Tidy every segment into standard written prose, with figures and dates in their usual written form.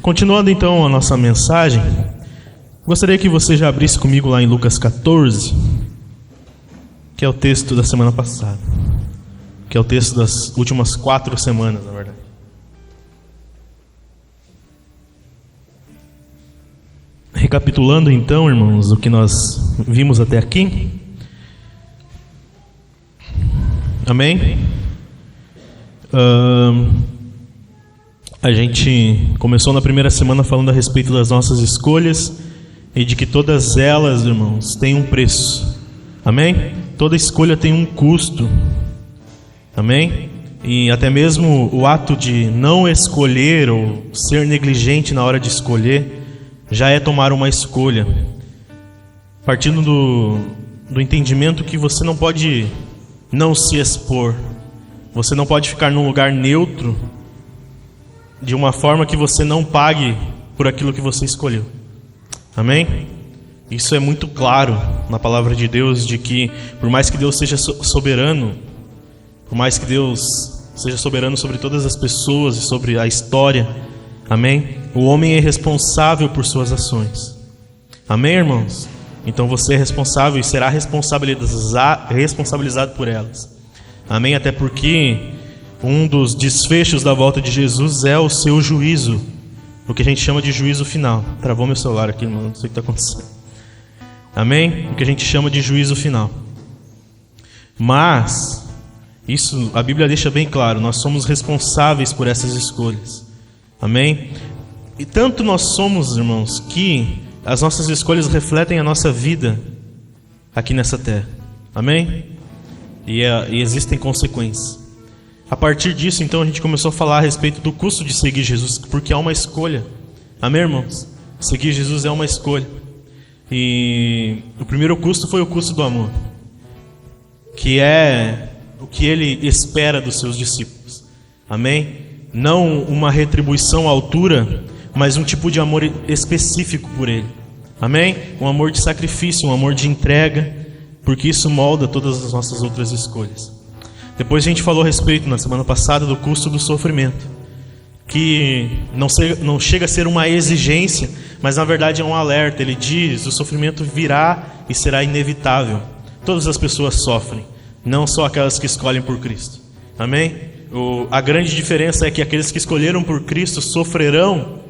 Continuando então a nossa mensagem, gostaria que você já abrisse comigo lá em Lucas 14, que é o texto da semana passada, que é o texto das últimas 4 semanas, na verdade. Recapitulando então, irmãos, o que nós vimos até aqui. Amém? A gente começou na primeira semana falando a respeito das nossas escolhas e de que todas elas, irmãos, têm um preço. Amém? Toda escolha tem um custo. Amém? E até mesmo o ato de não escolher ou ser negligente na hora de escolher já é tomar uma escolha. Partindo do entendimento que você não pode não se expor. Você não pode ficar num lugar neutro de uma forma que você não pague por aquilo que você escolheu. Amém? Isso é muito claro na palavra de Deus, de que por mais que Deus seja soberano, por mais que Deus seja soberano sobre todas as pessoas e sobre a história, amém? O homem é responsável por suas ações. Amém, irmãos? Então você é responsável e será responsabilizado por elas. Amém? Até porque um dos desfechos da volta de Jesus é o seu juízo, o que a gente chama de juízo final. Travou meu celular aqui, irmão, não sei o que está acontecendo. Amém? O que a gente chama de juízo final. Mas isso a Bíblia deixa bem claro, nós somos responsáveis por essas escolhas. Amém? E tanto nós somos, irmãos, que as nossas escolhas refletem a nossa vida aqui nessa terra. Amém? E existem consequências. A partir disso, então, a gente começou a falar a respeito do custo de seguir Jesus, porque é uma escolha. Amém, irmãos? Seguir Jesus é uma escolha. E o primeiro custo foi o custo do amor, que é o que ele espera dos seus discípulos. Amém? Não uma retribuição à altura, mas um tipo de amor específico por ele. Amém? Um amor de sacrifício, um amor de entrega, porque isso molda todas as nossas outras escolhas. Depois a gente falou a respeito, na semana passada, do custo do sofrimento, que não chega a ser uma exigência, mas na verdade é um alerta. Ele diz, o sofrimento virá e será inevitável. Todas as pessoas sofrem, não só aquelas que escolhem por Cristo. Amém? A grande diferença é que aqueles que escolheram por Cristo sofrerão,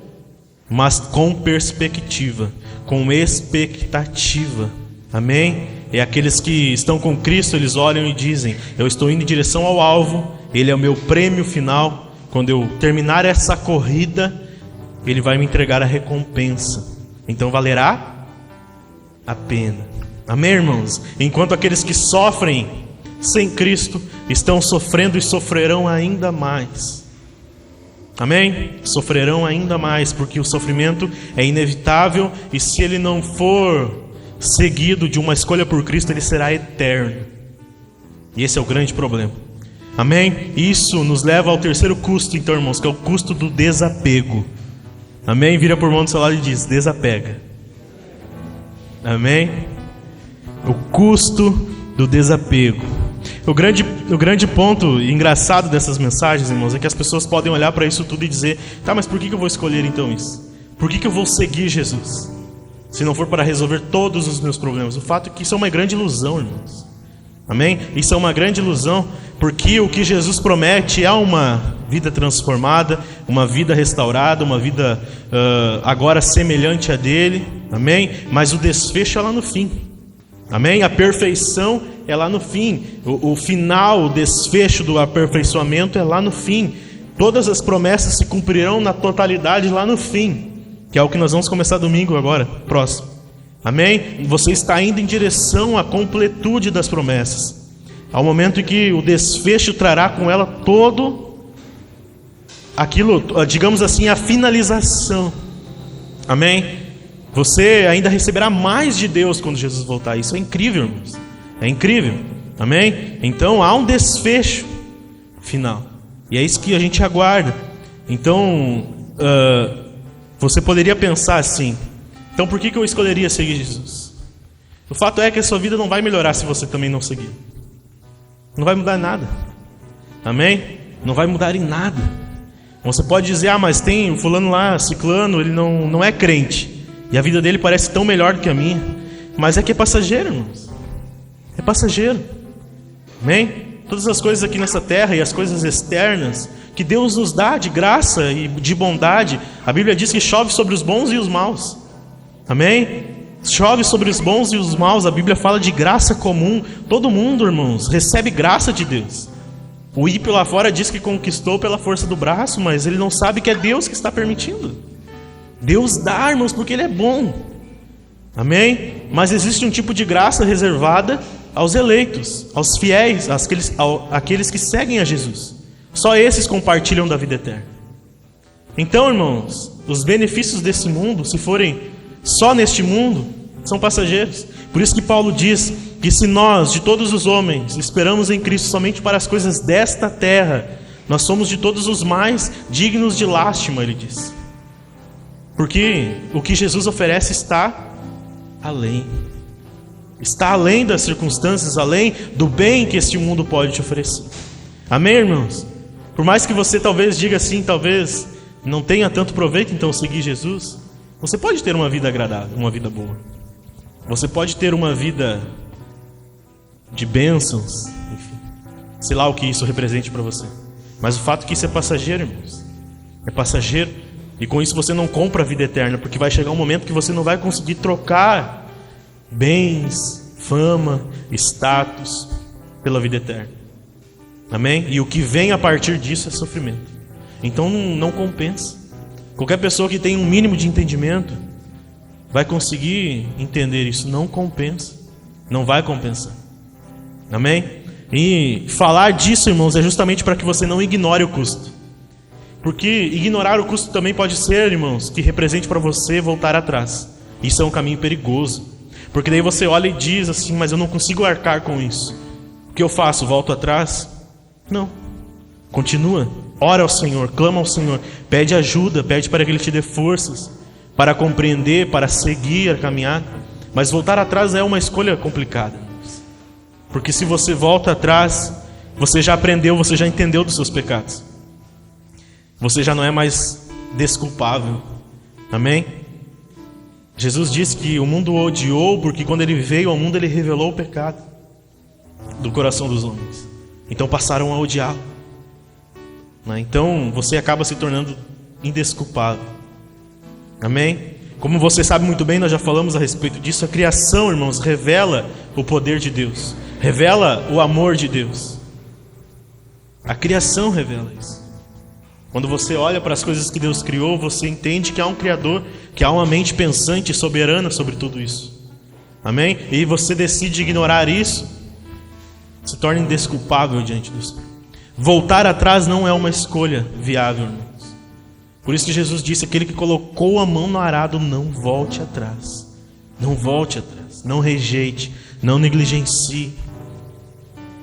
mas com perspectiva, com expectativa. Amém? E aqueles que estão com Cristo, eles olham e dizem, eu estou indo em direção ao alvo, Ele é o meu prêmio final. Quando eu terminar essa corrida, Ele vai me entregar a recompensa. Então valerá a pena. Amém, irmãos? Enquanto aqueles que sofrem sem Cristo estão sofrendo e sofrerão ainda mais. Amém? Sofrerão ainda mais, porque o sofrimento é inevitável, e se ele não for seguido de uma escolha por Cristo, ele será eterno. E esse é o grande problema. Amém? Isso nos leva ao terceiro custo, então, irmãos, que é o custo do desapego. Amém? Vira por mão do celular e diz, desapega. Amém? O custo do desapego. O grande ponto engraçado dessas mensagens, irmãos, é que as pessoas podem olhar para isso tudo e dizer, tá, mas por que eu vou escolher então isso? Por que eu vou seguir Jesus? Se não for para resolver todos os meus problemas. O fato é que isso é uma grande ilusão, irmãos. Amém? Isso é uma grande ilusão, porque o que Jesus promete é uma vida transformada, uma vida restaurada, uma vida agora semelhante a dele. Amém? Mas o desfecho é lá no fim. Amém? A perfeição é lá no fim. O final, o desfecho do aperfeiçoamento é lá no fim. Todas as promessas se cumprirão na totalidade lá no fim, que é o que nós vamos começar domingo agora, próximo. Amém? Você está indo em direção à completude das promessas, ao momento em que o desfecho trará com ela todo aquilo, digamos assim, a finalização. Amém? Você ainda receberá mais de Deus quando Jesus voltar. Isso é incrível, irmãos. É incrível. Amém? Então há um desfecho final, e é isso que a gente aguarda. Então você poderia pensar assim, então por que eu escolheria seguir Jesus? O fato é que a sua vida não vai melhorar se você também não seguir. Não vai mudar nada. Amém? Não vai mudar em nada. Você pode dizer, mas tem o fulano lá, ciclano, ele não é crente. E a vida dele parece tão melhor do que a minha. Mas é que é passageiro, irmãos. É passageiro. Amém? Todas as coisas aqui nessa terra e as coisas externas que Deus nos dá de graça e de bondade, a Bíblia diz que chove sobre os bons e os maus. Amém? Chove sobre os bons e os maus. A Bíblia fala de graça comum. Todo mundo, irmãos, recebe graça de Deus. O ímpio lá fora diz que conquistou pela força do braço, mas ele não sabe que é Deus que está permitindo. Deus dá, irmãos, porque Ele é bom. Amém? Mas existe um tipo de graça reservada aos eleitos, aos fiéis, àqueles que seguem a Jesus. Só esses compartilham da vida eterna. Então, irmãos, os benefícios desse mundo, se forem só neste mundo, são passageiros. Por isso que Paulo diz que se nós, de todos os homens, esperamos em Cristo somente para as coisas desta terra, nós somos de todos os mais dignos de lástima, ele diz. Porque o que Jesus oferece está além. Está além das circunstâncias, além do bem que este mundo pode te oferecer. Amém, irmãos? Por mais que você talvez diga assim, talvez não tenha tanto proveito, então seguir Jesus, você pode ter uma vida agradável, uma vida boa. Você pode ter uma vida de bênçãos, enfim, sei lá o que isso represente para você. Mas o fato é que isso é passageiro, irmãos. É passageiro. E com isso você não compra a vida eterna, porque vai chegar um momento que você não vai conseguir trocar bens, fama, status pela vida eterna. Amém? E o que vem a partir disso é sofrimento. Então não compensa. Qualquer pessoa que tem um mínimo de entendimento vai conseguir entender isso. Não compensa. Não vai compensar. Amém? E falar disso, irmãos, é justamente para que você não ignore o custo. Porque ignorar o custo também pode ser, irmãos, que represente para você voltar atrás. Isso é um caminho perigoso. Porque daí você olha e diz assim, mas eu não consigo arcar com isso. O que eu faço? Volto atrás? Não. Continua. Ora ao Senhor, clama ao Senhor. Pede ajuda, pede para que Ele te dê forças para compreender, para seguir a caminhada. Mas voltar atrás é uma escolha complicada. Porque se você volta atrás, você já aprendeu, você já entendeu dos seus pecados. Você já não é mais desculpável. Amém? Jesus disse que o mundo o odiou porque quando Ele veio ao mundo Ele revelou o pecado do coração dos homens. Então passaram a odiá-lo. Então você acaba se tornando indesculpável. Amém? Como você sabe muito bem, nós já falamos a respeito disso. A criação, irmãos, revela o poder de Deus. Revela o amor de Deus. A criação revela isso. Quando você olha para as coisas que Deus criou, você entende que há um Criador, que há uma mente pensante e soberana sobre tudo isso. Amém? E você decide ignorar isso, se torna indesculpável diante do Senhor. Voltar atrás não é uma escolha viável, irmãos. Por isso que Jesus disse, aquele que colocou a mão no arado, não volte atrás. Não volte atrás, não rejeite, não negligencie.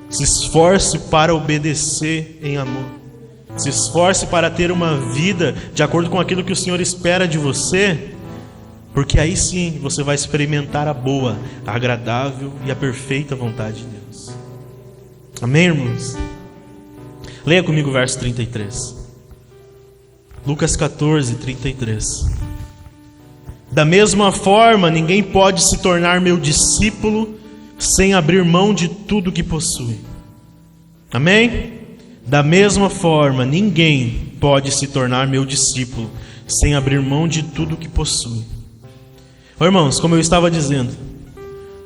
Se esforce para obedecer em amor. Se esforce para ter uma vida de acordo com aquilo que o Senhor espera de você, porque aí sim você vai experimentar a boa, a agradável e a perfeita vontade de Deus. Amém, irmãos? Leia comigo o verso 33. Lucas 14, 33. Da mesma forma, ninguém pode se tornar meu discípulo sem abrir mão de tudo que possui. Amém? Da mesma forma, ninguém pode se tornar meu discípulo sem abrir mão de tudo que possui. Irmãos, como eu estava dizendo,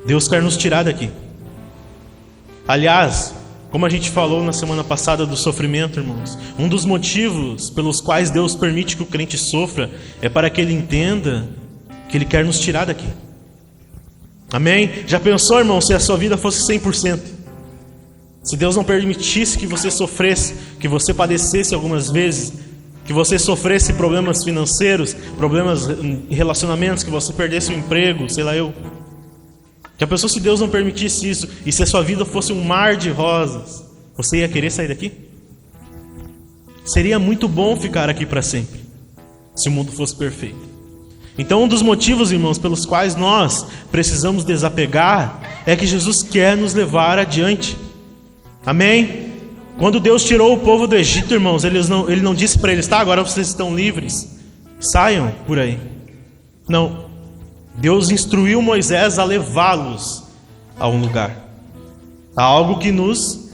Deus quer nos tirar daqui. Aliás, como a gente falou na semana passada do sofrimento, irmãos, um dos motivos pelos quais Deus permite que o crente sofra é para que ele entenda que Ele quer nos tirar daqui. Amém? Já pensou, irmão, se a sua vida fosse 100%? Se Deus não permitisse que você sofresse, que você padecesse algumas vezes, que você sofresse problemas financeiros, problemas em relacionamentos, que você perdesse o emprego, sei lá eu. Já pensou se Deus não permitisse isso, e se a sua vida fosse um mar de rosas, você ia querer sair daqui? Seria muito bom ficar aqui para sempre, se o mundo fosse perfeito. Então um dos motivos, irmãos, pelos quais nós precisamos desapegar, é que Jesus quer nos levar adiante. Amém? Quando Deus tirou o povo do Egito, irmãos, Ele não disse para eles: tá, agora vocês estão livres, saiam por aí. Não. Deus instruiu Moisés a levá-los a um lugar, a algo que nos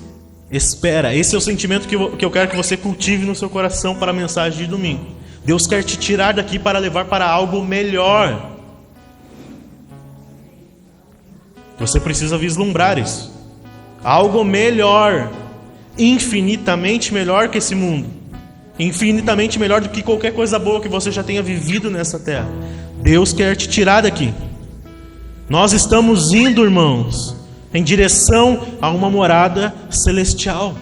espera. Esse é o sentimento que eu quero que você cultive no seu coração para a mensagem de domingo. Deus quer te tirar daqui para levar para algo melhor. Você precisa vislumbrar isso. Algo melhor, infinitamente melhor que esse mundo, infinitamente melhor do que qualquer coisa boa que você já tenha vivido nessa terra. Deus quer te tirar daqui. Nós estamos indo, irmãos, em direção a uma morada celestial,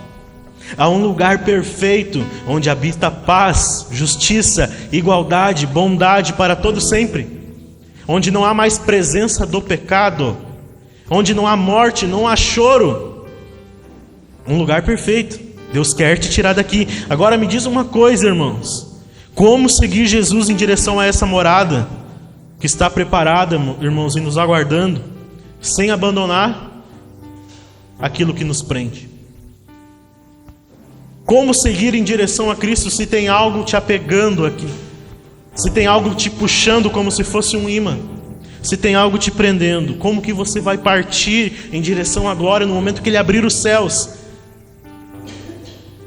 a um lugar perfeito, onde habita paz, justiça, igualdade, bondade para todo sempre, onde não há mais presença do pecado, onde não há morte, não há choro. Um lugar perfeito. Deus quer te tirar daqui. Agora me diz uma coisa, irmãos: como seguir Jesus em direção a essa morada que está preparada, irmãos, e nos aguardando, sem abandonar aquilo que nos prende? Como seguir em direção a Cristo se tem algo te apegando aqui? Se tem algo te puxando como se fosse um imã? Se tem algo te prendendo? Como que você vai partir em direção à glória no momento que Ele abrir os céus?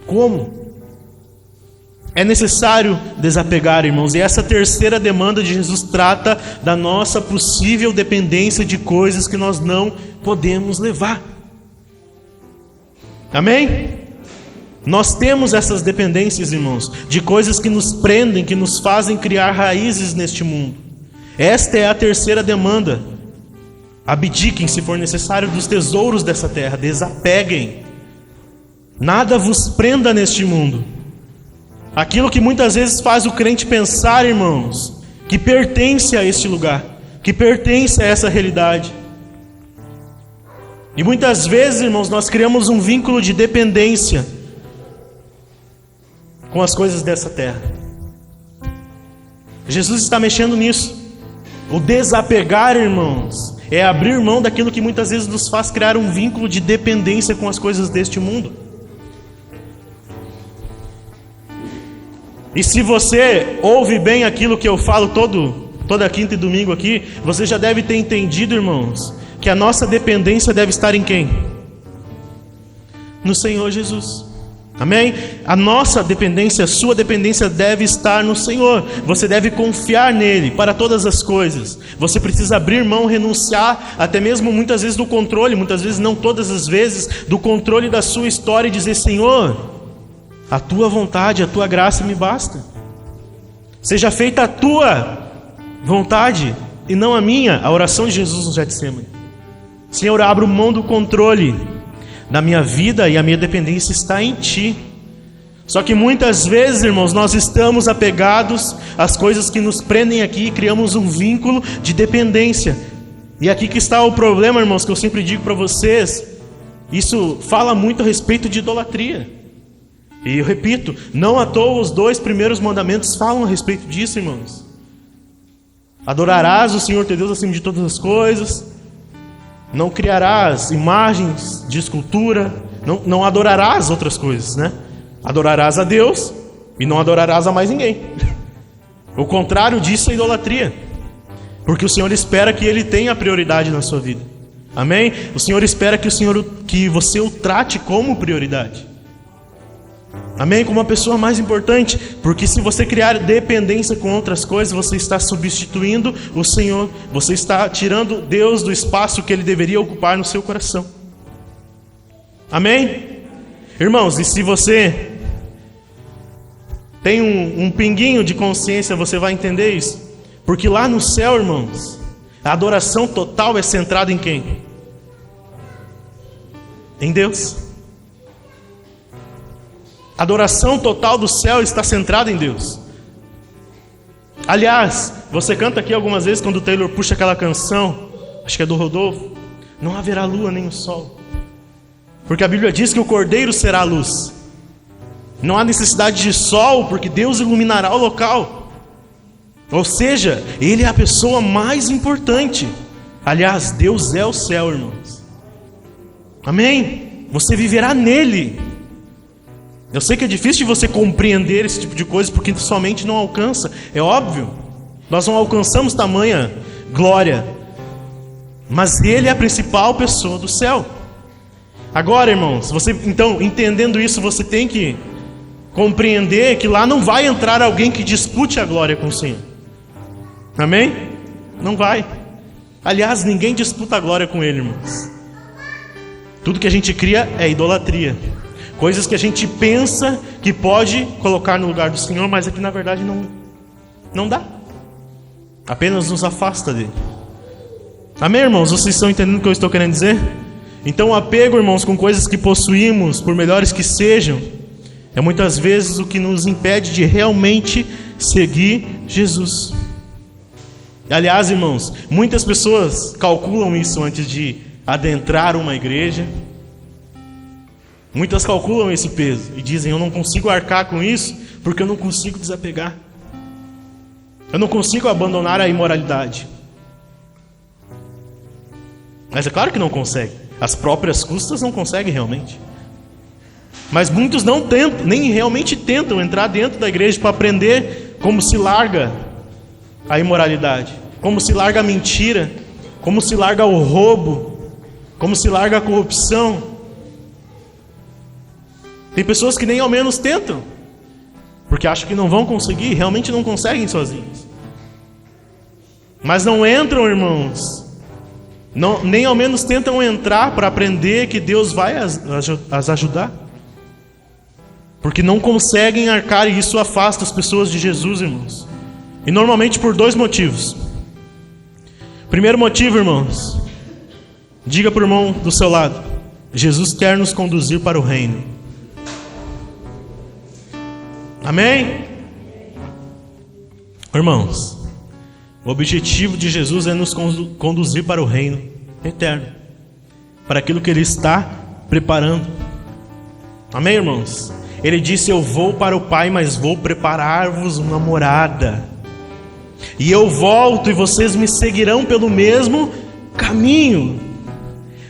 Como? É necessário desapegar, irmãos. E essa terceira demanda de Jesus trata da nossa possível dependência de coisas que nós não podemos levar. Amém? Nós temos essas dependências, irmãos, de coisas que nos prendem, que nos fazem criar raízes neste mundo. Esta é a terceira demanda. Abdiquem, se for necessário, dos tesouros dessa terra. Desapeguem. Nada vos prenda neste mundo. Aquilo que muitas vezes faz o crente pensar, irmãos, que pertence a este lugar, que pertence a essa realidade. E muitas vezes, irmãos, nós criamos um vínculo de dependência com as coisas dessa terra. Jesus está mexendo nisso. O desapegar, irmãos, é abrir mão daquilo que muitas vezes nos faz criar um vínculo de dependência com as coisas deste mundo. E se você ouve bem aquilo que eu falo toda quinta e domingo aqui, você já deve ter entendido, irmãos, que a nossa dependência deve estar em quem? No Senhor Jesus. Amém? A nossa dependência, a sua dependência deve estar no Senhor. Você deve confiar nele para todas as coisas. Você precisa abrir mão, renunciar, até mesmo muitas vezes do controle, muitas vezes não todas as vezes, do controle da sua história e dizer: Senhor, a tua vontade, a tua graça me basta. Seja feita a tua vontade e não a minha. A oração de Jesus no Getsemane. Senhor, eu abro mão do controle da minha vida e a minha dependência está em Ti. Só que muitas vezes, irmãos, nós estamos apegados às coisas que nos prendem aqui e criamos um vínculo de dependência. E aqui que está o problema, irmãos, que eu sempre digo para vocês. Isso fala muito a respeito de idolatria. E eu repito, não à toa os 2 primeiros mandamentos falam a respeito disso, irmãos. Adorarás o Senhor teu Deus acima de todas as coisas. Não criarás imagens de escultura. Não adorarás outras coisas, né? Adorarás a Deus e não adorarás a mais ninguém. O contrário disso é idolatria. Porque o Senhor espera que Ele tenha prioridade na sua vida. Amém? O Senhor espera que você o trate como prioridade. Amém? Como uma pessoa mais importante. Porque se você criar dependência com outras coisas, você está substituindo o Senhor. Você está tirando Deus do espaço que Ele deveria ocupar no seu coração. Amém? Irmãos, e se você tem um pinguinho de consciência, você vai entender isso. Porque lá no céu, irmãos, a adoração total é centrada em quem? Em Deus. A adoração total do céu está centrada em Deus. Aliás, você canta aqui algumas vezes quando o Taylor puxa aquela canção, acho que é do Rodolfo: não haverá lua nem o sol, porque a Bíblia diz que o Cordeiro será a luz. Não há necessidade de sol, porque Deus iluminará o local. Ou seja, Ele é a pessoa mais importante. Aliás, Deus é o céu, irmãos. Amém? Você viverá nele. Eu sei que é difícil de você compreender esse tipo de coisa, porque sua mente não alcança. É óbvio. Nós não alcançamos tamanha glória. Mas Ele é a principal pessoa do céu. Agora, irmãos, então, entendendo isso, você tem que compreender que lá não vai entrar alguém que dispute a glória com o Senhor. Amém? Não vai. Aliás, ninguém disputa a glória com Ele, irmãos. Tudo que a gente cria é idolatria. Coisas que a gente pensa que pode colocar no lugar do Senhor, mas aqui na verdade não dá. Apenas nos afasta dele. Amém, irmãos? Vocês estão entendendo o que eu estou querendo dizer? Então o apego, irmãos, com coisas que possuímos, por melhores que sejam, é muitas vezes o que nos impede de realmente seguir Jesus. Aliás, irmãos, muitas pessoas calculam isso antes de adentrar uma igreja. Muitas calculam esse peso e dizem: eu não consigo arcar com isso porque eu não consigo desapegar. Eu não consigo abandonar a imoralidade. Mas é claro que não consegue. As próprias custas não conseguem realmente. Mas muitos não tentam, nem realmente tentam entrar dentro da igreja para aprender como se larga a imoralidade, como se larga a mentira, como se larga o roubo, como se larga a corrupção. Tem pessoas que nem ao menos tentam, porque acham que não vão conseguir, realmente não conseguem sozinhos. Mas não entram, irmãos, nem ao menos tentam entrar para aprender que Deus vai as ajudar. Porque não conseguem arcar e isso afasta as pessoas de Jesus, irmãos. E normalmente por dois motivos. Primeiro motivo, irmãos, diga para o irmão do seu lado: Jesus quer nos conduzir para o reino. Amém? Irmãos, o objetivo de Jesus é nos conduzir para o reino eterno, para aquilo que Ele está preparando. Amém, irmãos? Ele disse: eu vou para o Pai, mas vou preparar-vos uma morada. E eu volto e vocês me seguirão pelo mesmo caminho.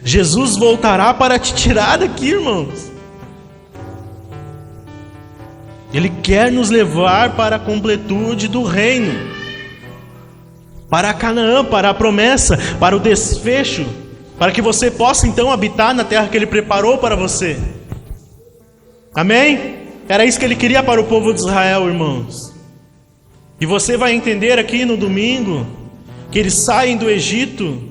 Jesus voltará para te tirar daqui, irmãos. Ele quer nos levar para a completude do reino, para Canaã, para a promessa, para o desfecho, para que você possa então habitar na terra que Ele preparou para você. Amém? Era isso que Ele queria para o povo de Israel, irmãos. E você vai entender aqui no domingo que eles saem do Egito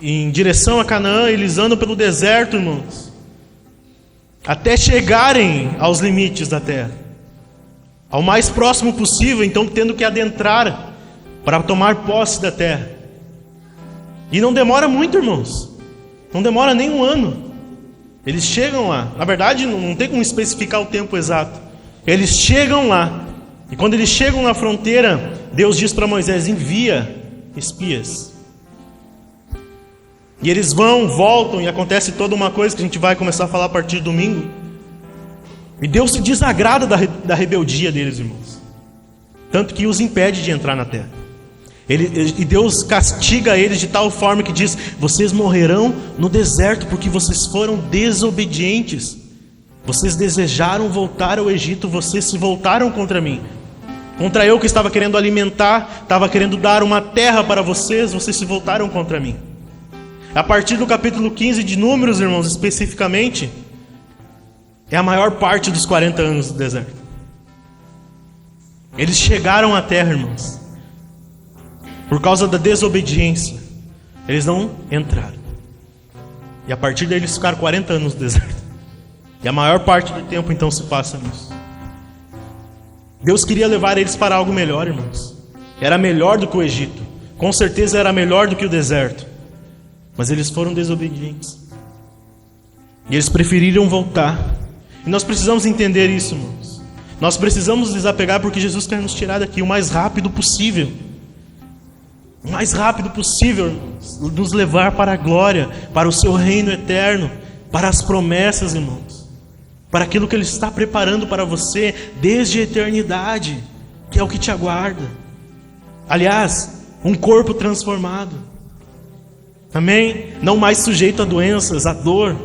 em direção a Canaã. Eles andam pelo deserto, irmãos, até chegarem aos limites da terra, ao mais próximo possível, então tendo que adentrar para tomar posse da terra. E não demora muito, irmãos, não demora nem um ano. Eles chegam lá. Na verdade, não tem como especificar o tempo exato. Eles chegam lá. E quando eles chegam na fronteira, Deus diz para Moisés: envia espias. E eles voltam, e acontece toda uma coisa que a gente vai começar a falar a partir de domingo. E Deus se desagrada da rebeldia deles, irmãos, tanto que os impede de entrar na terra. E Deus castiga eles de tal forma que diz: vocês morrerão no deserto porque vocês foram desobedientes. Vocês desejaram voltar ao Egito, vocês se voltaram contra mim. Contra eu que estava querendo alimentar, estava querendo dar uma terra para vocês, vocês se voltaram contra mim. A partir do capítulo 15 de Números, irmãos, especificamente, é a maior parte dos 40 anos do deserto. Eles chegaram à terra, irmãos. Por causa da desobediência, eles não entraram. E a partir daí eles ficaram 40 anos no deserto. E a maior parte do tempo então se passa nisso. Deus queria levar eles para algo melhor, irmãos. Era melhor do que o Egito. Com certeza era melhor do que o deserto. Mas eles foram desobedientes. E eles preferiram voltar. E nós precisamos entender isso, irmãos. Nós precisamos desapegar porque Jesus quer nos tirar daqui o mais rápido possível. O mais rápido possível, nos levar para a glória, para o seu reino eterno, para as promessas, irmãos, para aquilo que Ele está preparando para você desde a eternidade, que é o que te aguarda. Aliás, um corpo transformado. Amém? Não mais sujeito a doenças, a dor.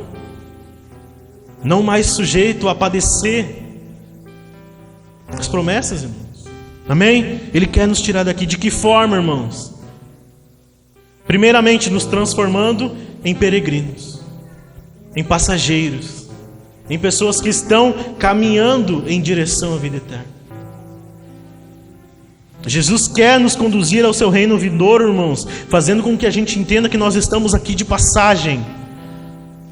não mais sujeito a padecer as promessas, irmãos. Amém? Ele quer nos tirar daqui. De que forma, irmãos? Primeiramente, nos transformando em peregrinos, em passageiros, em pessoas que estão caminhando em direção à vida eterna. Jesus quer nos conduzir ao seu reino vindouro, irmãos, fazendo com que a gente entenda que nós estamos aqui de passagem.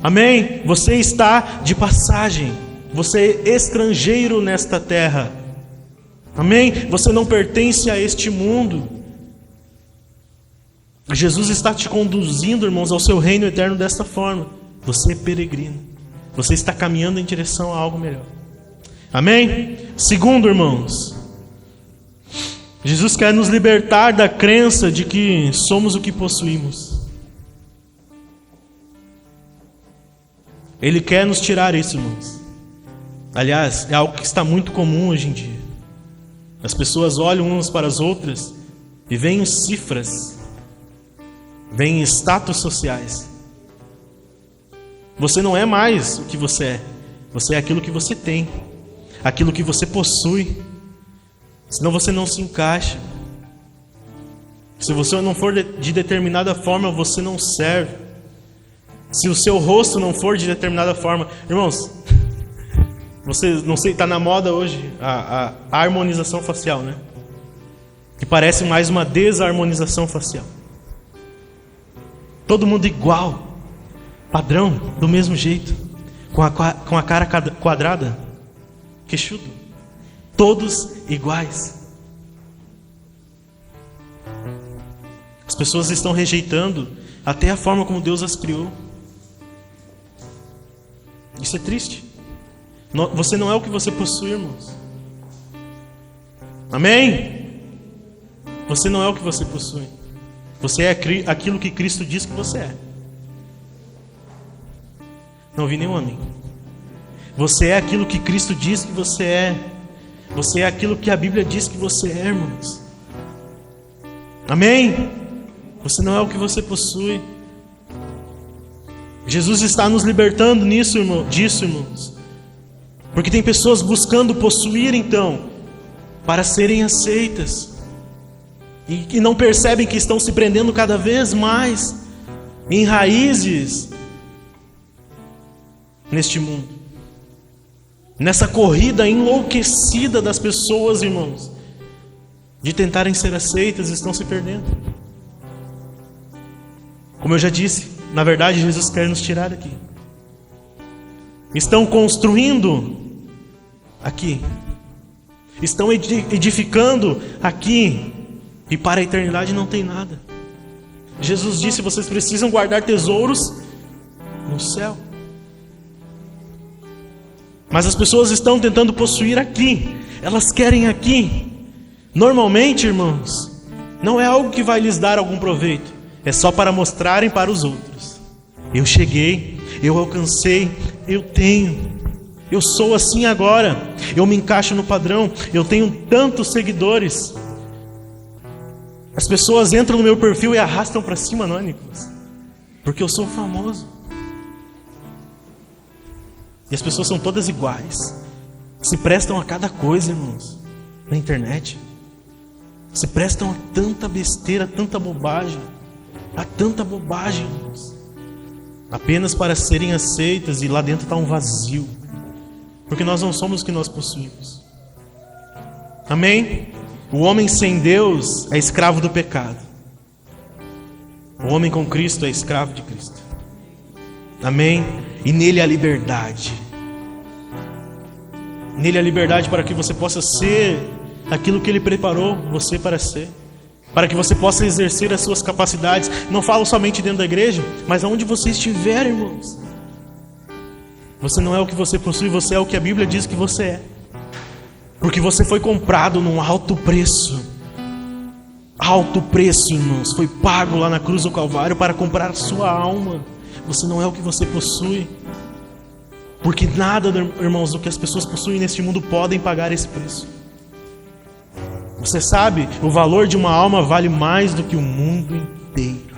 Amém? Você está de passagem. Você é estrangeiro nesta terra. Amém? Você não pertence a este mundo. Jesus está te conduzindo, irmãos, ao seu reino eterno desta forma. Você é peregrino. Você está caminhando em direção a algo melhor. Amém? Segundo, irmãos, Jesus quer nos libertar da crença de que somos o que possuímos. Ele quer nos tirar isso, irmãos. Aliás, é algo que está muito comum hoje em dia. As pessoas olham umas para as outras e veem cifras, veem status sociais. Você não é mais o que você é. Você é aquilo que você tem, aquilo que você possui. Senão você não se encaixa. Se você não for de determinada forma, você não serve. Se o seu rosto não for de determinada forma, irmãos, você não sei, está na moda hoje a harmonização facial, né? Que parece mais uma desarmonização facial. Todo mundo igual, padrão, do mesmo jeito, com a cara quadrada, queixudo, todos iguais. As pessoas estão rejeitando até a forma como Deus as criou. Isso é triste. Você não é o que você possui, irmãos. Amém? Você não é o que você possui. Você é aquilo que Cristo diz que você é. Não ouvi nenhum amém. Você é aquilo que Cristo diz que você é. Você é aquilo que a Bíblia diz que você é, irmãos. Amém? Você não é o que você possui. Jesus está nos libertando disso, irmãos. Porque tem pessoas buscando possuir, então, para serem aceitas. E não percebem que estão se prendendo cada vez mais em raízes neste mundo. Nessa corrida enlouquecida das pessoas, irmãos, de tentarem ser aceitas, estão se perdendo. Como eu já disse, na verdade, Jesus quer nos tirar daqui. Estão construindo aqui. Estão edificando aqui. E para a eternidade não tem nada. Jesus disse: vocês precisam guardar tesouros no céu. Mas as pessoas estão tentando possuir aqui. Elas querem aqui. Normalmente, irmãos, não é algo que vai lhes dar algum proveito. É só para mostrarem para os outros: eu cheguei, eu alcancei, eu tenho, eu sou assim agora, eu me encaixo no padrão, eu tenho tantos seguidores. As pessoas entram no meu perfil e arrastam para cima, não é, Nicolas? Porque eu sou famoso. E as pessoas são todas iguais. Se prestam a cada coisa, irmãos, na internet. Se prestam a tanta besteira, a tanta bobagem. A tanta bobagem, irmãos. Apenas para serem aceitas, e lá dentro está um vazio. Porque nós não somos o que nós possuímos. Amém? O homem sem Deus é escravo do pecado. O homem com Cristo é escravo de Cristo. Amém? E nele há liberdade. Nele há liberdade para que você possa ser aquilo que Ele preparou você para ser. Para que você possa exercer as suas capacidades. Não falo somente dentro da igreja, mas aonde você estiver, irmãos. Você não é o que você possui, você é o que a Bíblia diz que você é. Porque você foi comprado num alto preço. Alto preço, irmãos. Foi pago lá na cruz do Calvário para comprar a sua alma. Você não é o que você possui. Porque nada, irmãos, do que as pessoas possuem neste mundo podem pagar esse preço. Você sabe, o valor de uma alma vale mais do que o mundo inteiro.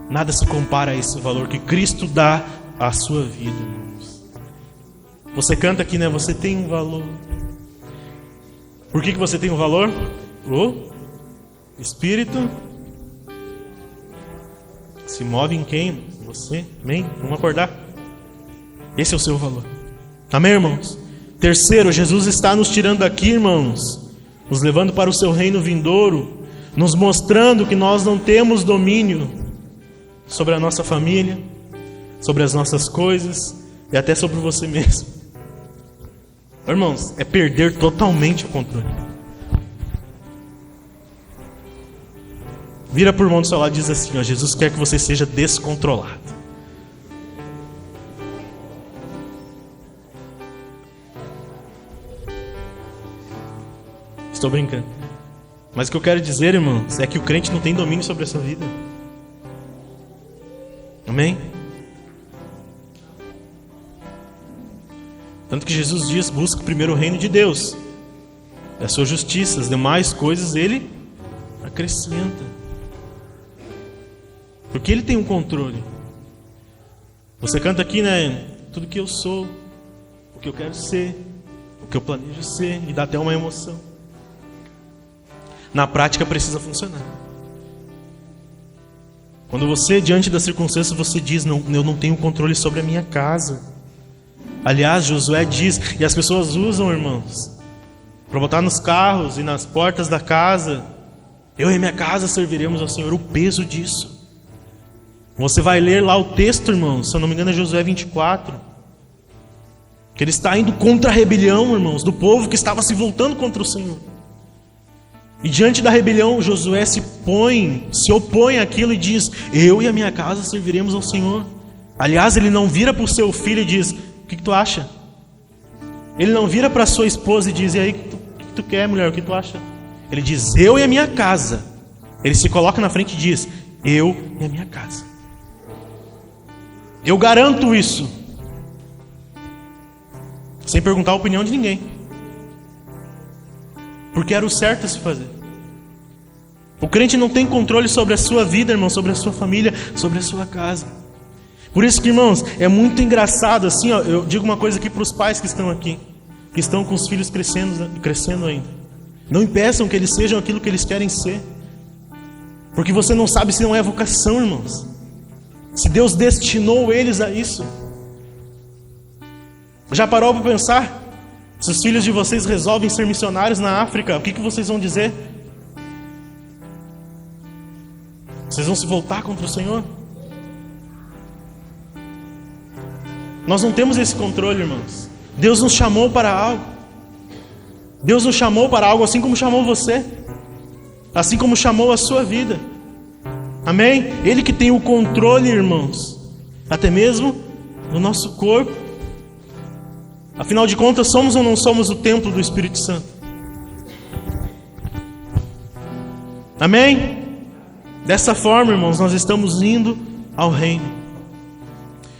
Nada se compara a esse valor que Cristo dá à sua vida, irmãos. Você canta aqui, né? Você tem um valor. Por que você tem um valor? O Espírito se move em quem? Você. Amém? Vamos acordar. Esse é o seu valor. Amém, irmãos? Terceiro, Jesus está nos tirando daqui, irmãos, nos levando para o seu reino vindouro, nos mostrando que nós não temos domínio sobre a nossa família, sobre as nossas coisas e até sobre você mesmo. Irmãos, é perder totalmente o controle. Vira por mão do seu lado e diz assim, ó, Jesus quer que você seja descontrolado. Estou brincando. Mas o que eu quero dizer, irmãos, é que o crente não tem domínio sobre a sua vida. Amém? Tanto que Jesus diz, busca primeiro o reino de Deus, e a sua justiça, as demais coisas Ele acrescenta. Porque Ele tem um controle. Você canta aqui, né? Tudo que eu sou, o que eu quero ser, o que eu planejo ser, e dá até uma emoção. Na prática precisa funcionar. Quando você, diante das circunstâncias, você diz, não, eu não tenho controle sobre a minha casa. Aliás, Josué diz, e as pessoas usam, irmãos, para botar nos carros e nas portas da casa, eu e minha casa serviremos ao Senhor, o peso disso. Você vai ler lá o texto, irmãos, se eu não me engano é Josué 24, que ele está indo contra a rebelião, irmãos, do povo que estava se voltando contra o Senhor. E diante da rebelião, Josué se opõe àquilo e diz, eu e a minha casa serviremos ao Senhor. Aliás, ele não vira para o seu filho e diz, o que tu acha? Ele não vira para a sua esposa e diz, e aí, o que tu quer, mulher, o que tu acha? Ele diz, eu e a minha casa. Ele se coloca na frente e diz, eu e a minha casa. Eu garanto isso. Sem perguntar a opinião de ninguém. Porque era o certo a se fazer. O crente não tem controle sobre a sua vida, irmão, sobre a sua família, sobre a sua casa. Por isso que, irmãos, é muito engraçado assim, ó, eu digo uma coisa aqui para os pais que estão aqui, que estão com os filhos crescendo ainda. Não impeçam que eles sejam aquilo que eles querem ser. Porque você não sabe se não é vocação, irmãos. Se Deus destinou eles a isso. Já parou para pensar? Se os filhos de vocês resolvem ser missionários na África, o que vocês vão dizer? Vocês vão se voltar contra o Senhor? Nós não temos esse controle, irmãos. Deus nos chamou para algo. Deus nos chamou para algo assim como chamou você. Assim como chamou a sua vida. Amém? Ele que tem o controle, irmãos. Até mesmo do nosso corpo. Afinal de contas, somos ou não somos o templo do Espírito Santo? Amém? Dessa forma, irmãos, nós estamos indo ao reino.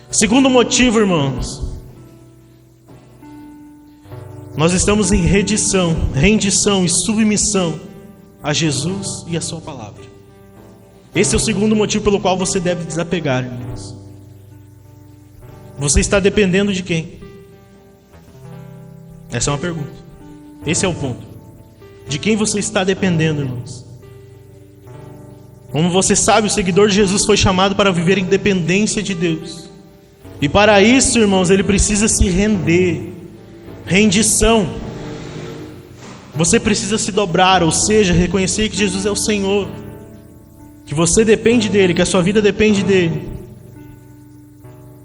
Segundo motivo, irmãos, nós estamos em rendição e submissão a Jesus e a sua palavra. Esse é o segundo motivo pelo qual você deve desapegar, irmãos. Você está dependendo de quem? Essa é uma pergunta. Esse é o ponto. De quem você está dependendo, irmãos? Como você sabe, o seguidor de Jesus foi chamado para viver em dependência de Deus. E para isso, irmãos, ele precisa se render. Rendição. Você precisa se dobrar, ou seja, reconhecer que Jesus é o Senhor. Que você depende dele, que a sua vida depende dele.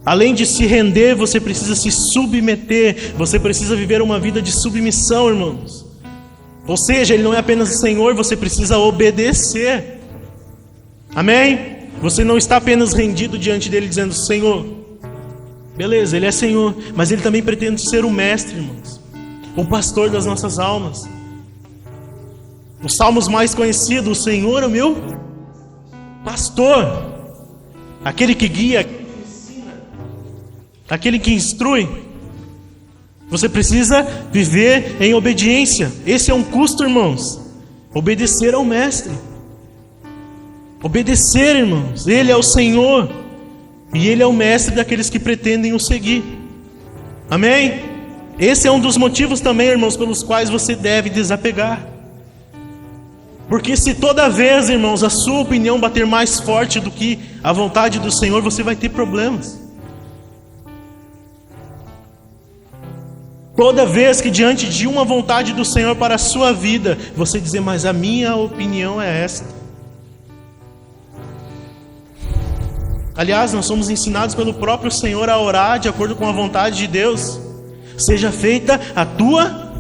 Além de se render, você precisa se submeter. Você precisa viver uma vida de submissão, irmãos. Ou seja, ele não é apenas o Senhor, você precisa obedecer. Amém? Você não está apenas rendido diante dele dizendo, Senhor. Beleza, ele é Senhor, mas ele também pretende ser o mestre, irmãos. O pastor das nossas almas. Os salmos mais conhecidos, o Senhor é o meu pastor. Aquele que guia, aquele que instrui. Você precisa viver em obediência. Esse é um custo, irmãos. Obedecer ao mestre. Obedecer, irmãos. Ele é o Senhor. E ele é o mestre daqueles que pretendem o seguir. Amém? Esse é um dos motivos também, irmãos, pelos quais você deve desapegar. Porque se toda vez, irmãos, a sua opinião bater mais forte do que a vontade do Senhor, você vai ter problemas. Toda vez que diante de uma vontade do Senhor para a sua vida, você dizer, mas a minha opinião é esta. Aliás, nós somos ensinados pelo próprio Senhor a orar de acordo com a vontade de Deus. Seja feita a tua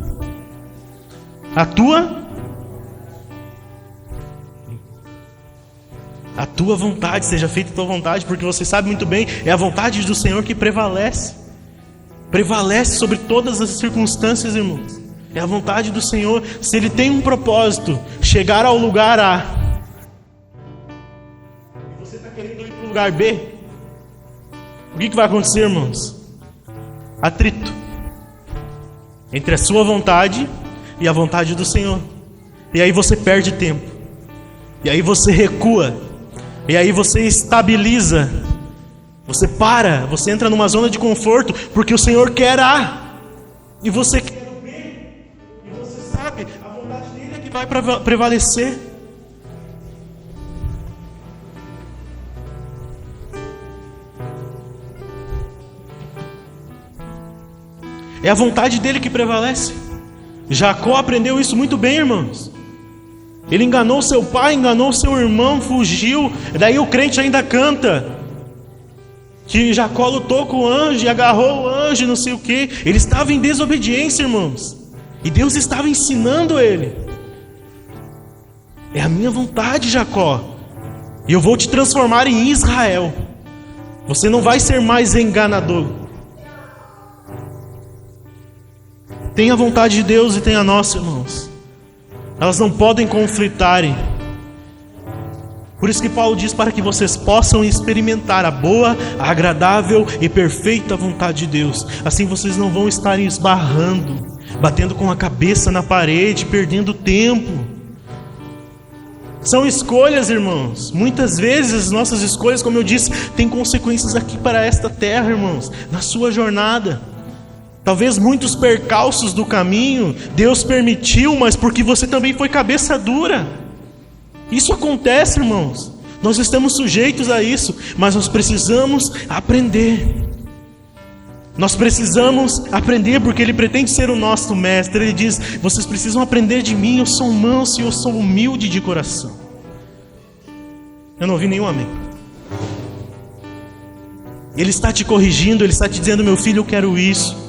vontade, seja feita a tua vontade, porque você sabe muito bem, é a vontade do Senhor que prevalece sobre todas as circunstâncias, irmãos. É a vontade do Senhor. Se Ele tem um propósito, chegar ao lugar A, e você está querendo ir para o lugar B, o que vai acontecer, irmãos? Atrito entre a sua vontade e a vontade do Senhor. E aí você perde tempo, e aí você recua, e aí você estabiliza, você para, você entra numa zona de conforto, porque o Senhor quer A, e você quer o B, e você sabe, a vontade dele é que vai prevalecer. É a vontade dele que prevalece. Jacó aprendeu isso muito bem, irmãos. Ele enganou seu pai, enganou seu irmão, fugiu. Daí o crente ainda canta que Jacó lutou com o anjo e agarrou o anjo, não sei o que. Ele estava em desobediência, irmãos, e Deus estava ensinando ele. É a minha vontade, Jacó, e eu vou te transformar em Israel. Você não vai ser mais enganador. Tem a vontade de Deus e tem a nossa, irmãos. Elas não podem conflitarem. Por isso que Paulo diz para que vocês possam experimentar a boa, a agradável e perfeita vontade de Deus. Assim vocês não vão estar esbarrando, batendo com a cabeça na parede, perdendo tempo. São escolhas, irmãos. Muitas vezes as nossas escolhas, como eu disse, têm consequências aqui para esta terra, irmãos, na sua jornada. Talvez muitos percalços do caminho Deus permitiu, mas porque você também foi cabeça dura. Isso acontece, irmãos. Nós estamos sujeitos a isso, mas nós precisamos aprender. Nós precisamos aprender, porque Ele pretende ser o nosso mestre. Ele diz, vocês precisam aprender de mim, eu sou manso e eu sou humilde de coração. Eu não ouvi nenhum amém. Ele está te corrigindo, Ele está te dizendo, meu filho, eu quero isso.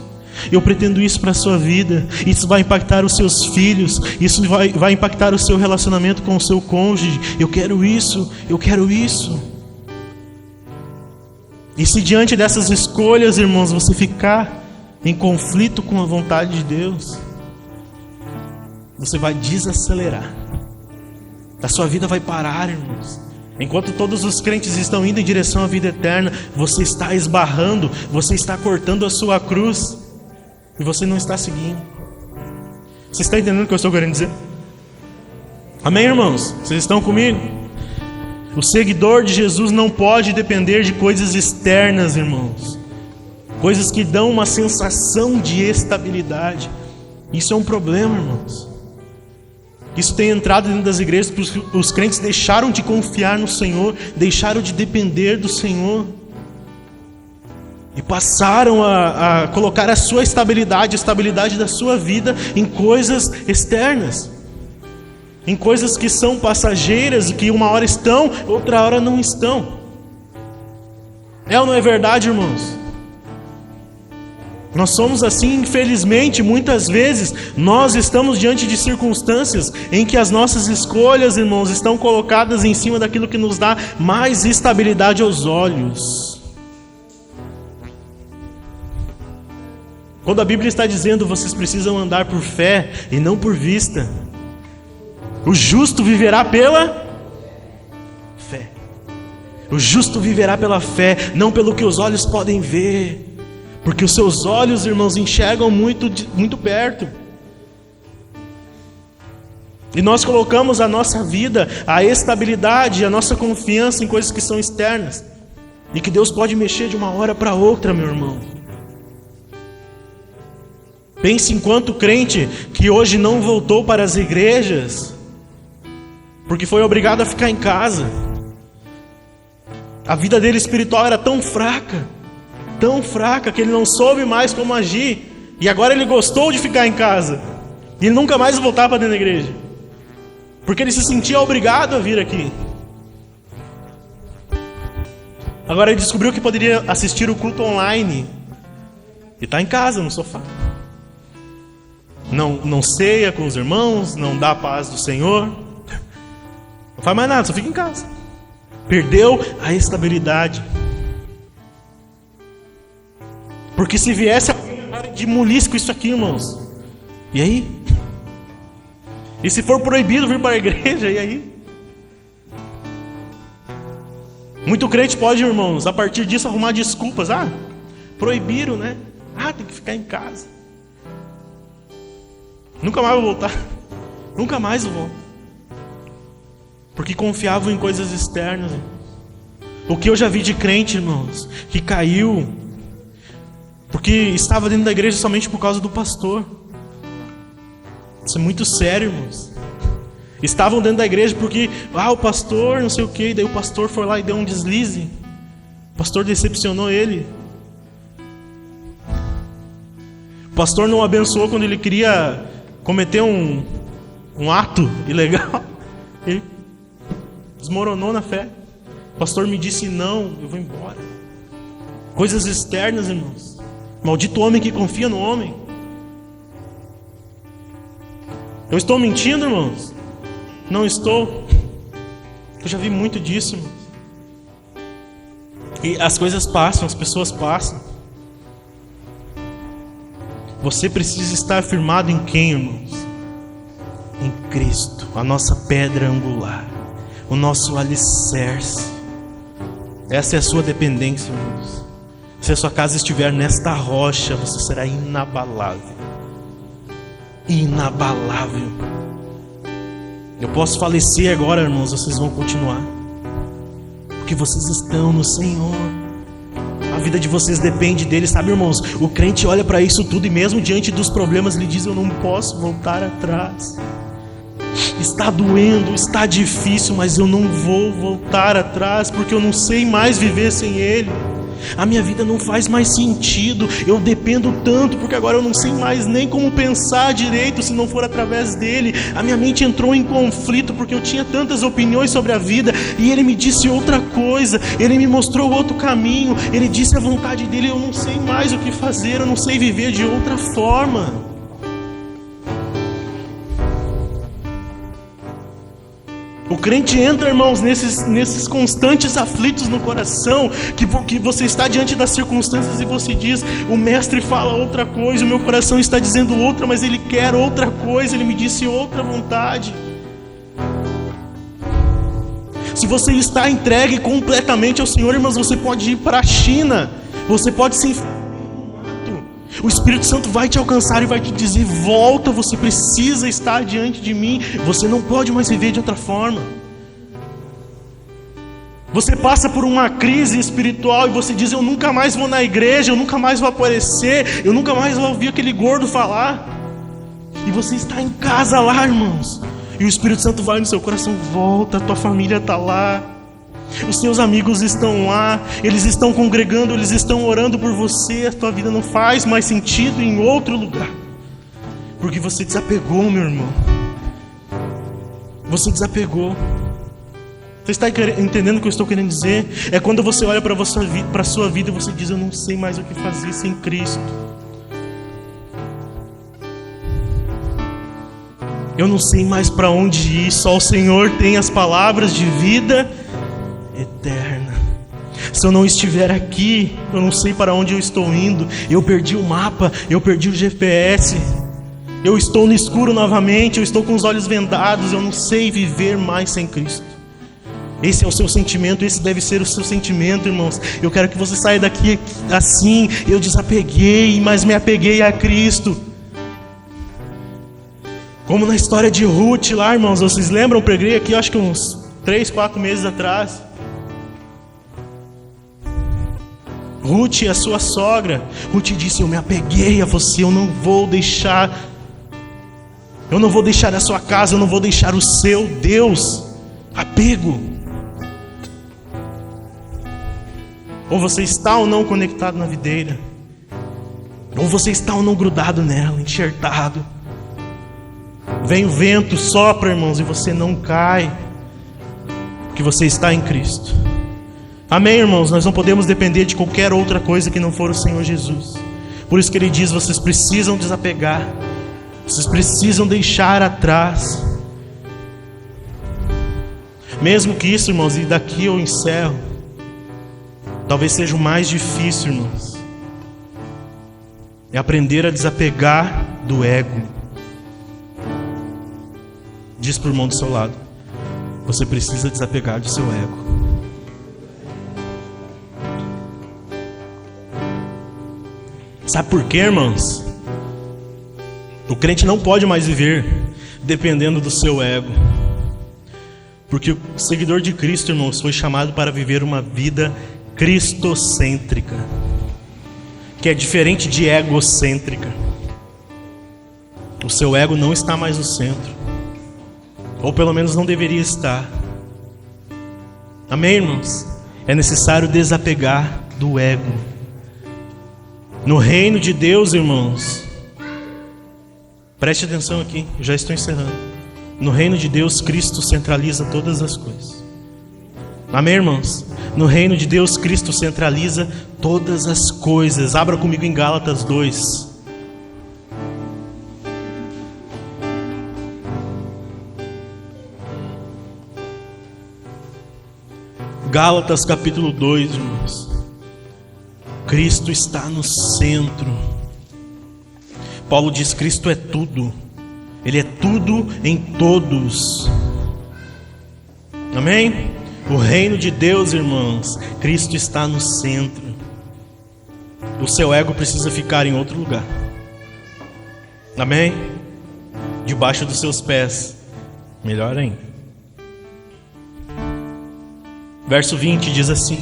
Eu pretendo isso para a sua vida. Isso vai impactar os seus filhos. Isso vai impactar o seu relacionamento com o seu cônjuge. Eu quero isso, eu quero isso. E se diante dessas escolhas, irmãos, você ficar em conflito com a vontade de Deus, você vai desacelerar. A sua vida vai parar, irmãos. Enquanto todos os crentes estão indo em direção à vida eterna, você está esbarrando, você está cortando a sua cruz. E você não está seguindo. Você está entendendo o que eu estou querendo dizer? Amém, irmãos? Vocês estão comigo? O seguidor de Jesus não pode depender de coisas externas, irmãos. Coisas que dão uma sensação de estabilidade. Isso é um problema, irmãos. Isso tem entrado dentro das igrejas porque os crentes deixaram de confiar no Senhor, deixaram de depender do Senhor. E passaram a colocar a sua estabilidade, a estabilidade da sua vida em coisas externas. Em coisas que são passageiras, que uma hora estão, outra hora não estão. É ou não é verdade, irmãos? Nós somos assim, infelizmente, muitas vezes, nós estamos diante de circunstâncias em que as nossas escolhas, irmãos, estão colocadas em cima daquilo que nos dá mais estabilidade aos olhos. Quando a Bíblia está dizendo vocês precisam andar por fé e não por vista. O justo viverá pela fé. O justo viverá pela fé, não pelo que os olhos podem ver. Porque os seus olhos, irmãos, enxergam muito perto. E nós colocamos a nossa vida, a estabilidade, a nossa confiança em coisas que são externas. E que Deus pode mexer de uma hora para outra, meu irmão. Pense em quanto crente que hoje não voltou para as igrejas, porque foi obrigado a ficar em casa. A vida dele espiritual era tão fraca, que ele não soube mais como agir. E agora ele gostou de ficar em casa. E ele nunca mais voltava para dentro da igreja, porque ele se sentia obrigado a vir aqui. Agora ele descobriu que poderia assistir o culto online e está em casa, no sofá. Não ceia com os irmãos, não dá a paz do Senhor, não faz mais nada, só fica em casa. Perdeu a estabilidade. Porque se viesse alguém de molisse com isso aqui, irmãos, e aí? E se for proibido vir para a igreja, e aí? Muito crente pode, irmãos, a partir disso arrumar desculpas. Proibiram, né? Tem que ficar em casa. Nunca mais vou voltar. Nunca mais vou. Porque confiavam em coisas externas. O que eu já vi de crente, irmãos, que caiu porque estava dentro da igreja somente por causa do pastor. Isso é muito sério, irmãos. Estavam dentro da igreja porque o pastor não sei o que, daí o pastor foi lá e deu um deslize. O pastor decepcionou ele. O pastor não abençoou quando ele queria cometer um ato ilegal. Ele desmoronou na fé. O pastor me disse não, eu vou embora. Coisas externas, irmãos. Maldito homem que confia no homem. Eu estou mentindo, irmãos? Não estou. Eu já vi muito disso, irmãos. E as coisas passam, as pessoas passam. Você precisa estar firmado em quem, irmãos? Em Cristo, a nossa pedra angular, o nosso alicerce. Essa é a sua dependência, irmãos. Se a sua casa estiver nesta rocha, você será inabalável. Inabalável. Eu posso falecer agora, irmãos, vocês vão continuar. Porque vocês estão no Senhor. A vida de vocês depende dele, sabe, irmãos? O crente olha para isso tudo e mesmo diante dos problemas ele diz: eu não posso voltar atrás. Está doendo, está difícil, mas eu não vou voltar atrás, porque eu não sei mais viver sem ele. A minha vida não faz mais sentido, eu dependo tanto, porque agora eu não sei mais nem como pensar direito se não for através dele. A minha mente entrou em conflito, porque eu tinha tantas opiniões sobre a vida, e ele me disse outra coisa, ele me mostrou outro caminho, ele disse a vontade dele, eu não sei mais o que fazer, eu não sei viver de outra forma. O crente entra, irmãos, nesses constantes aflitos no coração, que você está diante das circunstâncias e você diz: o mestre fala outra coisa, o meu coração está dizendo outra, mas ele quer outra coisa, ele me disse outra vontade. Se você está entregue completamente ao Senhor, irmãos, você pode ir para a China, você pode se enfiar no mato. O Espírito Santo vai te alcançar e vai te dizer: volta, você precisa estar diante de mim, você não pode mais viver de outra forma. Você passa por uma crise espiritual e você diz: eu nunca mais vou na igreja, eu nunca mais vou aparecer, eu nunca mais vou ouvir aquele gordo falar. E você está em casa lá, irmãos, e o Espírito Santo vai no seu coração: volta, a tua família está lá, os seus amigos estão lá, eles estão congregando, eles estão orando por você. A tua vida não faz mais sentido em outro lugar, porque você desapegou, meu irmão. Você desapegou. Você está entendendo o que eu estou querendo dizer? É quando você olha para a sua vida e você diz: eu não sei mais o que fazer sem Cristo. Eu não sei mais para onde ir, só o Senhor tem as palavras de vida eterna. Se eu não estiver aqui, eu não sei para onde eu estou indo. Eu perdi o mapa, eu perdi o GPS. Eu estou no escuro novamente, eu estou com os olhos vendados, eu não sei viver mais sem Cristo. Esse é o seu sentimento, esse deve ser o seu sentimento, irmãos. Eu quero que você saia daqui assim: eu desapeguei, mas me apeguei a Cristo. Como na história de Ruth lá, irmãos, vocês lembram? Eu preguei aqui, acho que uns 3, 4 meses atrás. Ruth é a sua sogra. Ruth disse: eu me apeguei a você, eu não vou deixar a sua casa, eu não vou deixar o seu Deus. Apego. Ou você está ou não conectado na videira, ou você está ou não grudado nela, enxertado. Vem o vento, sopra, irmãos, e você não cai, porque você está em Cristo. Amém, irmãos? Nós não podemos depender de qualquer outra coisa que não for o Senhor Jesus. Por isso que Ele diz: vocês precisam desapegar, vocês precisam deixar atrás. Mesmo que isso, irmãos, e daqui eu encerro, talvez seja o mais difícil, irmãos, é aprender a desapegar do ego. Diz para o irmão do seu lado: você precisa desapegar do seu ego. Sabe por quê, irmãos? O crente não pode mais viver dependendo do seu ego. Porque o seguidor de Cristo, irmãos, foi chamado para viver uma vida cristocêntrica, que é diferente de egocêntrica. O seu ego não está mais no centro, ou pelo menos não deveria estar. Amém, irmãos? É necessário desapegar do ego. No reino de Deus, irmãos, preste atenção aqui, eu já estou encerrando. No reino de Deus, Cristo centraliza todas as coisas. Amém, irmãos? No reino de Deus, Cristo centraliza todas as coisas. Abra comigo em Gálatas 2. Gálatas capítulo 2, irmãos. Cristo está no centro. Paulo diz: Cristo é tudo. Ele é tudo em todos. Amém? O reino de Deus, irmãos, Cristo está no centro. O seu ego precisa ficar em outro lugar. Amém? Debaixo dos seus pés. Melhor ainda. Verso 20 diz assim.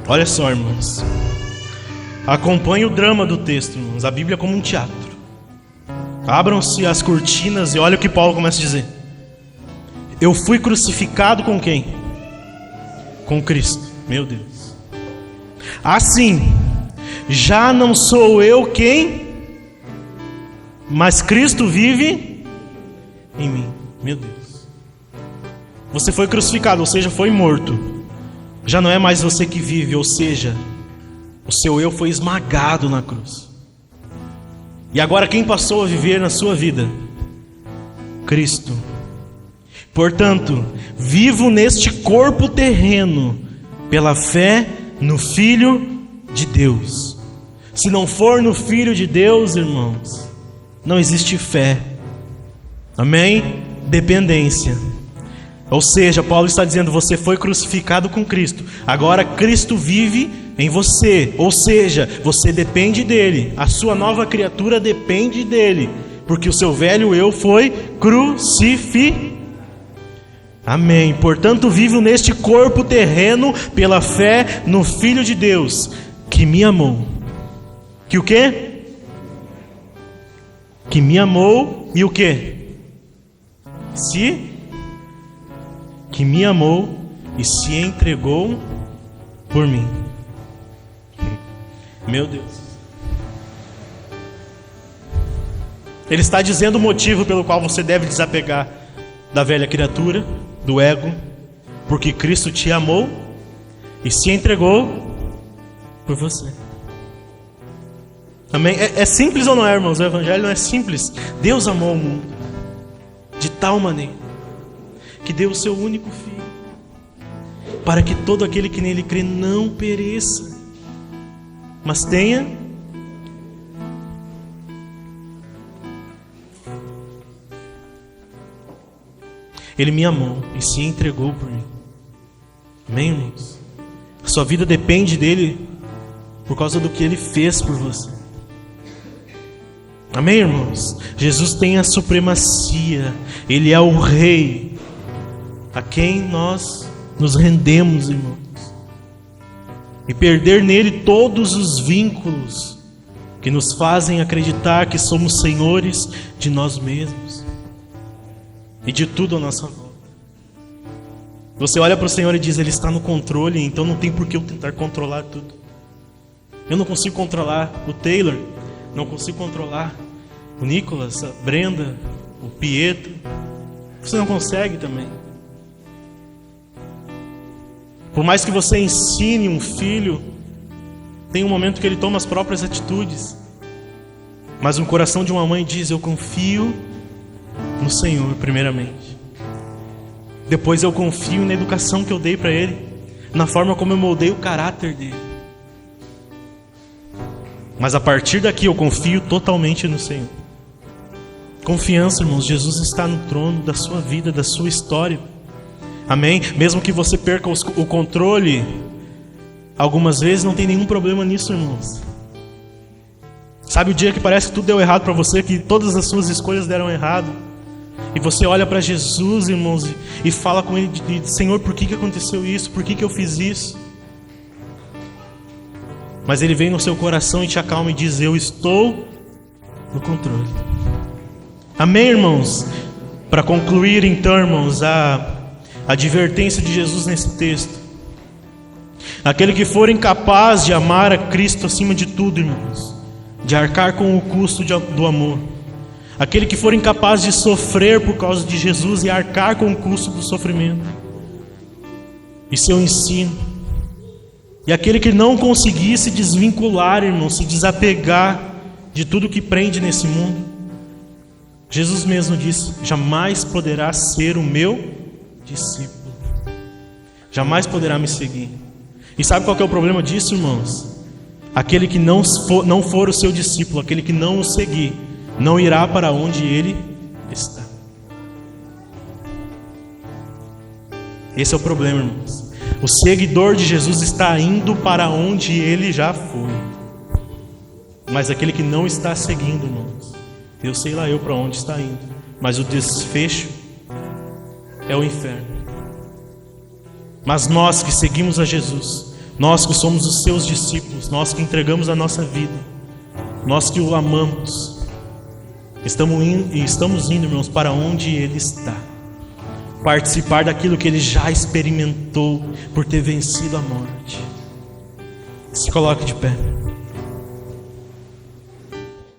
Olha só, irmãos. Acompanhe o drama do texto, irmãos. A Bíblia é como um teatro. Abram-se as cortinas e olha o que Paulo começa a dizer. Eu fui crucificado com quem? Com Cristo. Meu Deus. Assim, já não sou eu quem, mas Cristo vive em mim. Meu Deus. Você foi crucificado, ou seja, foi morto. Já não é mais você que vive, ou seja, o seu eu foi esmagado na cruz. E agora quem passou a viver na sua vida? Cristo. Portanto, vivo neste corpo terreno pela fé no Filho de Deus. Se não for no Filho de Deus, irmãos, não existe fé. Amém? Dependência. Ou seja, Paulo está dizendo: você foi crucificado com Cristo, agora Cristo vive em você. Ou seja, você depende dele, a sua nova criatura depende dele, porque o seu velho eu foi crucificado. Amém. Portanto, vivo neste corpo terreno pela fé no Filho de Deus, que me amou. Que o quê? Que me amou e o quê? Que me amou e se entregou por mim. Meu Deus. Ele está dizendo o motivo pelo qual você deve desapegar da velha criatura, do ego, porque Cristo te amou e se entregou por você. Amém? É simples ou não é, irmãos? O evangelho não é simples. Deus amou o mundo de tal maneira que deu o seu único Filho, para que todo aquele que nele crê não pereça, mas tenha Ele me amou e se entregou por mim. Amém, irmãos? A sua vida depende dele por causa do que ele fez por você. Amém, irmãos? Jesus tem a supremacia. Ele é o Rei a quem nós nos rendemos, irmãos. e perder nele todos os vínculos que nos fazem acreditar que somos senhores de nós mesmos e de tudo à nossa volta. Você olha para o Senhor e diz: Ele está no controle, então não tem por que eu tentar controlar tudo. Eu não consigo controlar o Taylor, não consigo controlar o Nicolas, a Brenda, o Pietro. Você não consegue também. Por mais que você ensine um filho, tem um momento que ele toma as próprias atitudes. Mas o coração de uma mãe diz: eu confio no Senhor primeiramente. Depois eu confio na educação que eu dei para ele, na forma como eu moldei o caráter dele. Mas a partir daqui eu confio totalmente no Senhor. Confiança, irmãos. Jesus está no trono da sua vida, da sua história. Amém? Mesmo que você perca o controle algumas vezes, não tem nenhum problema nisso, irmãos. Sabe o dia que parece que tudo deu errado para você, que todas as suas escolhas deram errado? E você olha para Jesus, irmãos, e fala com Ele: Senhor, por que aconteceu isso? Por que eu fiz isso? Mas Ele vem no seu coração e te acalma e diz: eu estou no controle. Amém, irmãos? Para concluir então, irmãos, a advertência de Jesus nesse texto: aquele que for incapaz de amar a Cristo acima de tudo, irmãos, de arcar com o custo do amor, aquele que for incapaz de sofrer por causa de Jesus e arcar com o custo do sofrimento e seu ensino, e aquele que não conseguir se desvincular, irmão, se desapegar de tudo que prende nesse mundo, Jesus mesmo disse: jamais poderá ser o meu discípulo, jamais poderá me seguir. E sabe qual que é o problema disso, irmãos? Aquele que não for o seu discípulo, aquele que não o seguir, não irá para onde ele está. Esse é o problema, irmãos. O seguidor de Jesus está indo para onde ele já foi. Mas aquele que não está seguindo, irmãos, eu sei lá eu para onde está indo, mas o desfecho é o inferno. Mas nós que seguimos a Jesus, nós que somos os seus discípulos, nós que entregamos a nossa vida, nós que o amamos, estamos indo, irmãos, para onde Ele está. Participar daquilo que Ele já experimentou por ter vencido a morte. Se coloque de pé.